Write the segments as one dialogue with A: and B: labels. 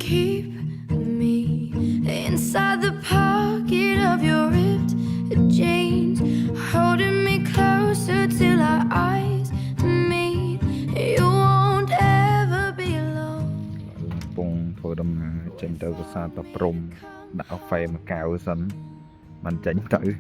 A: keep me inside the pocket of your ripped jeans, holding me closer till our eyes meet. You won't ever be alone.
B: ពងធ្វើដំណើរចេញទៅប្រាសាទតាព្រំដាក់កាហ្វេមួយកែវសិនមិនចេញទៅ
C: 1%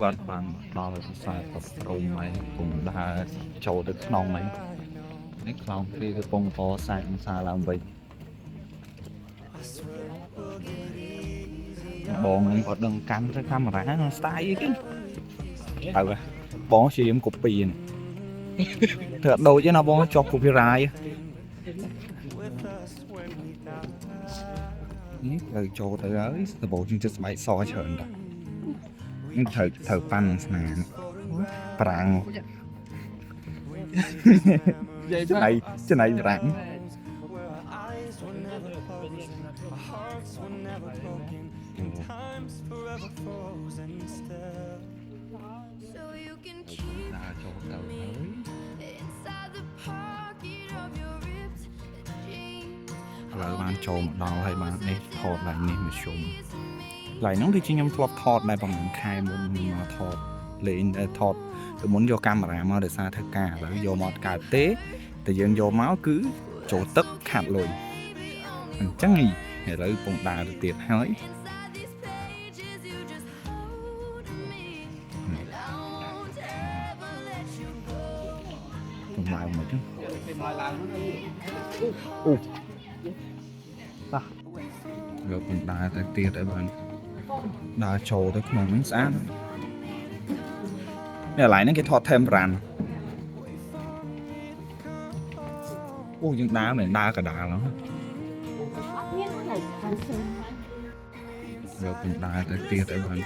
B: បាត់បានដល់ប្រាសាទតាព្រំហើយពុំដើរចូលទៅក្នុងហ្នឹងនេះខ្លោងពីកំពុងកសាងសាឡើងវិញបងហ្នឹងក៏ដឹងកាន់ទៅកាមេរ៉ាស្ទាយអីគេទៅបងជាយមកូពីហ្នឹងធ្វើដូចទេណាបងជាប់ copyright នេះត្រូវចូលទៅហើយដំបូងជាងចិត្តស្បែកសច្រើនតានេះត្រូវប៉ាន់ស្នាប្រាំងចំណៃប្រាំង
A: So you can keep
B: ដើរចូលទៅហើយ
A: inside the pocket of your ripped jeans.
B: ឥឡូវបានចូលមកដល់ហើយបាននេះថតឡើងនេះមកជុំឡើងហ្នឹងដូចជាខ្ញុំធ្លាប់ថតដែរប្រហែលខែមុនមកថតលេងថតទៅមុនយកកាមេរ៉ាមកដោយសារធ្វើការឥឡូវយកមកកើតទេតែយើងយកមកគឺចូលទឹកខាត់លុយអញ្ចឹងឥឡូវពងដើរទៅទៀតហើយ
A: Inside these pages you just hold me. I won't ever let you go.
B: ចំឡើងមកចឹងយកពងដើរទៅទៀតឲ្យបានដើរចូលទៅក្នុងហ្នឹងស្អាតនេះកន្លែងហ្នឹងគេថត Temperance អូយើងដើរមិនដើរកដាលហ្នឹងយកពងដើរទៅទៀតឲ្យបាន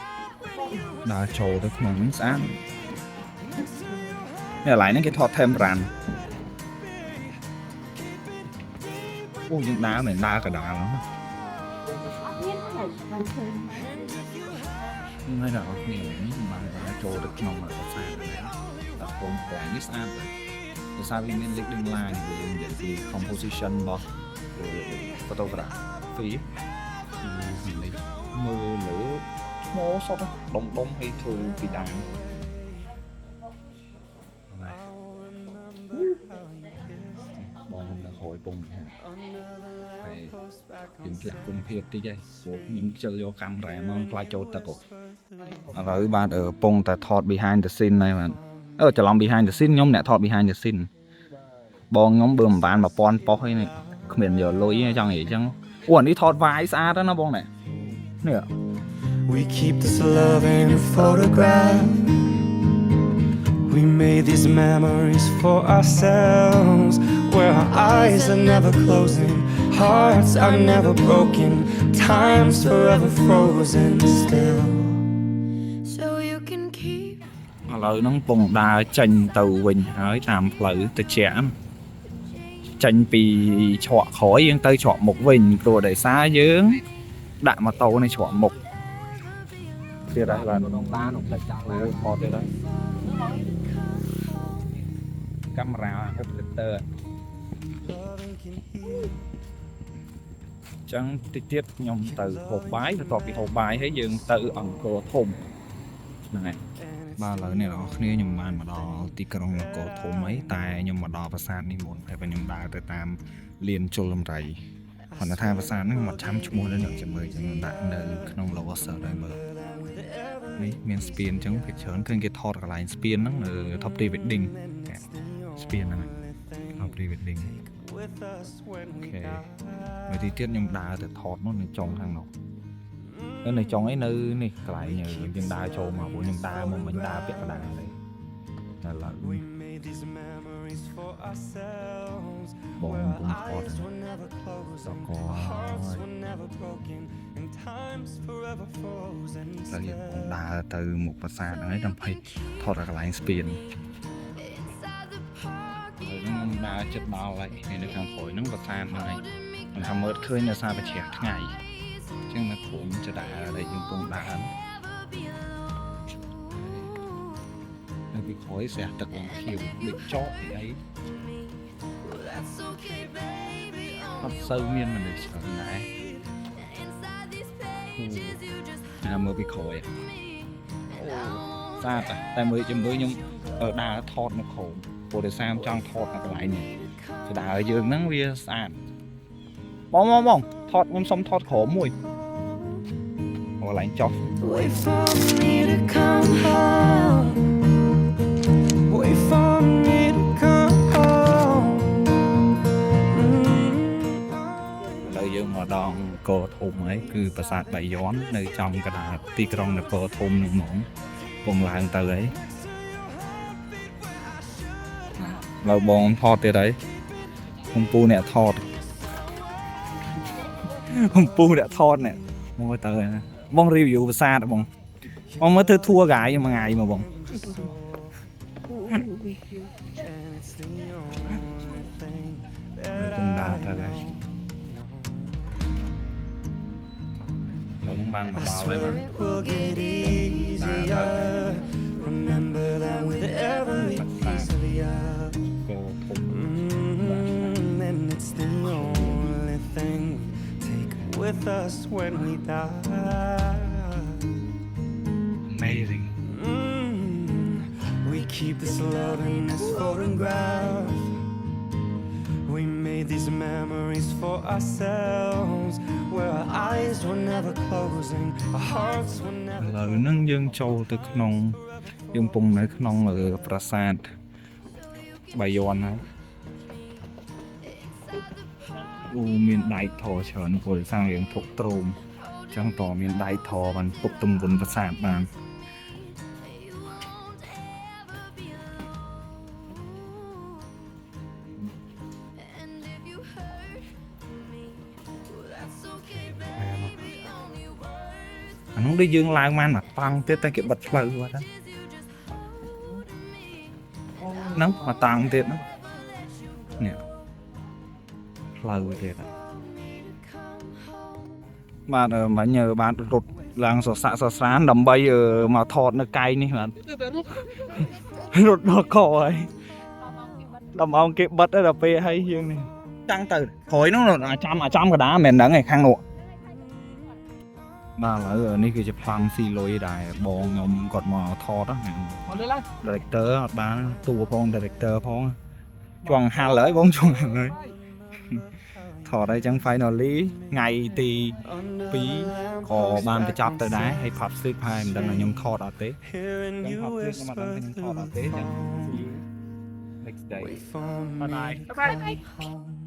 B: ដើរចូលទៅក្នុងហ្នឹងស្អាតនេះកន្លែងហ្នឹងគេថត Temperance អូយើងដើរមិនដើរកដាលហ្នឹងហើយដល់គ្នានេះបានចូលទៅក្នុងប្រាសាទហ្នឹងដល់ពងប្រាំងនេះស្អាតដែរដោយសារវាមានលេខដឹងឡាយវានិយាយពី composition របស់ photography នេះមើលលើថ្មសតដុំឲ្យធ្វើពីដើមបងនៅក្រោយពងហើយយើងធ្លាក់គុំភាពតិចហើយព្រោះខ្ញុំខ្ជិលយកកាមេរ៉ាមកខ្លាចចូលទឹកឥឡូវបាទពងតែថត behind the scene ហើយបាទច្រឡំ behind the scene ខ្ញុំអ្នកថត behind the scene បងខ្ញុំបើមិនបាន1000ប៉ុសអីនេះគ្មានយកលុយទេចង់និយាយអញ្ចឹងអូអានេះថតវាយស្អាតណាបងនេះ
D: We keep this love in a photograph. We made these memories for ourselves, where our eyes are never closing, hearts are never broken, time's forever frozen still.
A: So you can keep
B: ឥឡូវហ្នឹងពងដើរចេញទៅវិញហើយតាមផ្លូវទៅជាចេញពីច្រកក្រោយយើងទៅច្រកមុខវិញព្រោះដោយសារយើងដាក់ម៉ូតូនៅច្រកមុខទៀតហើយបាទបានអត់ដាច់ចាក់លើថតទៀតហើយកាមេរ៉ា reflector ចឹងតិចទៀតខ្ញុំទៅហូបបាយបន្ទាប់ពីហូបបាយហើយយើងទៅអង្គរធំហ្នឹងហើយបាទឥឡូវនេះបងប្អូនខ្ញុំបានមកដល់ទីក្រុងអង្គរធំហើយតែខ្ញុំមកដល់ប្រាសាទនេះមុនហើយខ្ញុំដើរទៅតាមលានជលដំរីគាត់ថាប្រាសាទហ្នឹងមកចាំឈ្មោះនៅនឹងចាំមើលខ្ញុំដាក់នៅក្នុងឡូសើហើយមើលនេះមានស្ពានអញ្ចឹងភាគច្រើនឃើញគេថតកន្លែងស្ពានហ្នឹងនៅ top pre wedding ស្ពានហ្នឹង top pre wedding អូខេមួយទីទៀតខ្ញុំដើរទៅថតនោះនៅចុងខាងនោះនៅចុងឯនៅនេះកន្លែងយើងដើរចូលមកព្រោះខ្ញុំដើរមកមិញដើរពាក់កណ្ដាលនេះតែឡើយបងពុំថតសកលតែយើងដើរទៅមុខប្រាសាទហ្នឹងហើយដើម្បីថតកន្លែងស្ពានខ្ញុំដើរចិត្តដល់ហើយនៅខាងក្រោយហ្នឹងប្រាសាទហ្នឹងហើយខ្ញុំថាមើលឃើញនៅសារបញ្ជ្រះថ្ងៃអញ្ចឹងនៅព្រមចដើរដែលយើងពងដើរ khỏi sẽ thật là kiểu bị chót thì ấy
A: That's okay, baby.
B: thật sâu miên mà được sợ này
A: Inside these pages, you just
B: à mới bị khỏi
A: me. And I won't
B: xa tại mới chấm với nhưng ở đà thọt nó khổ của để sao trong thọt là cái lại này thì đà ở dương nắng bia sàn bong thọt nhưng xong thọt khổ mùi hoặc là anh chót
A: wait for me to come home.
D: Wait for me to come home.
B: Nơi dương mà đòn cờ thùng ấy cứ bà sạc bảy gión nơi trong cái đà ti krong là cờ thùng nồng nóng vùng lại từ ấy là bong thọt từ đấy không pu nè thọt không pu nè thọt nè mua từ nè bong review bà xa đó bong mới thưa thua gái mà ngày mà bong cũng đa thật đấy cũng mang mà bao đấy mà
D: It will get easier. Remember that with every piece of you.
B: cô thùng
D: And it's the only thing we take with us when we die.
B: amazing
D: We keep this love in this photograph. We made these memories for ourselves, where our eyes were never closing, our hearts were never.
B: ឥឡូវហ្នឹងយើងចូលទៅក្នុងយើងពងនៅក្នុងប្រាសាទបាយ័នហើយអូមានដៃធរច្រើនពលសាំងរៀងធុកត្រោមចឹងតមានដៃធរបានពុកទំវុនប្រាសាទបាន
A: And if you hurt me, that's okay, baby. Only words
B: អានោះដូចយើងឡើងបានមកតង់ទៀតតែគេបិទផ្លូវគាត់ហ្នឹង
A: is you just hold me.
B: ហ្នឹងមកតង់ទៀតហ្នឹងនេះផ្លូវទៀតហ្នឹងបាទមិញបាទរត់ឡើងសសាក់សស្រានដើម្បីមកថតនៅកែងនេះបាទរត់ដល់កហើយដល់ម៉ោងគេបិទដល់ពេលហើយយើងនេះតាំងទៅក្រោយហ្នឹងចាំកដាមិនដឹងឯខាងនោះបាទឥឡូវនេះគឺជាប្លង់ស៊ីលុយដែរបងខ្ញុំគាត់មកថតហ្នឹង director អត់បានតួផង director ផងជង់ហាល់ហើយបងជង់ហាល់ហើយថតហើយចឹង finally ថ្ងៃទី2ក៏បានបញ្ចប់ទៅដែរហើយ public ហើយមិនដឹងថាខ្ញុំថតអត់ទេ
D: Hearing
B: ចឹង
D: you
B: public ខ្ញុំអត់ដឹង
D: whisper
B: ខ្ញុំថតអត់ទេ
D: through
B: ចឹង
D: the phone.
B: next day
D: Wait for me
B: bye
D: to come home.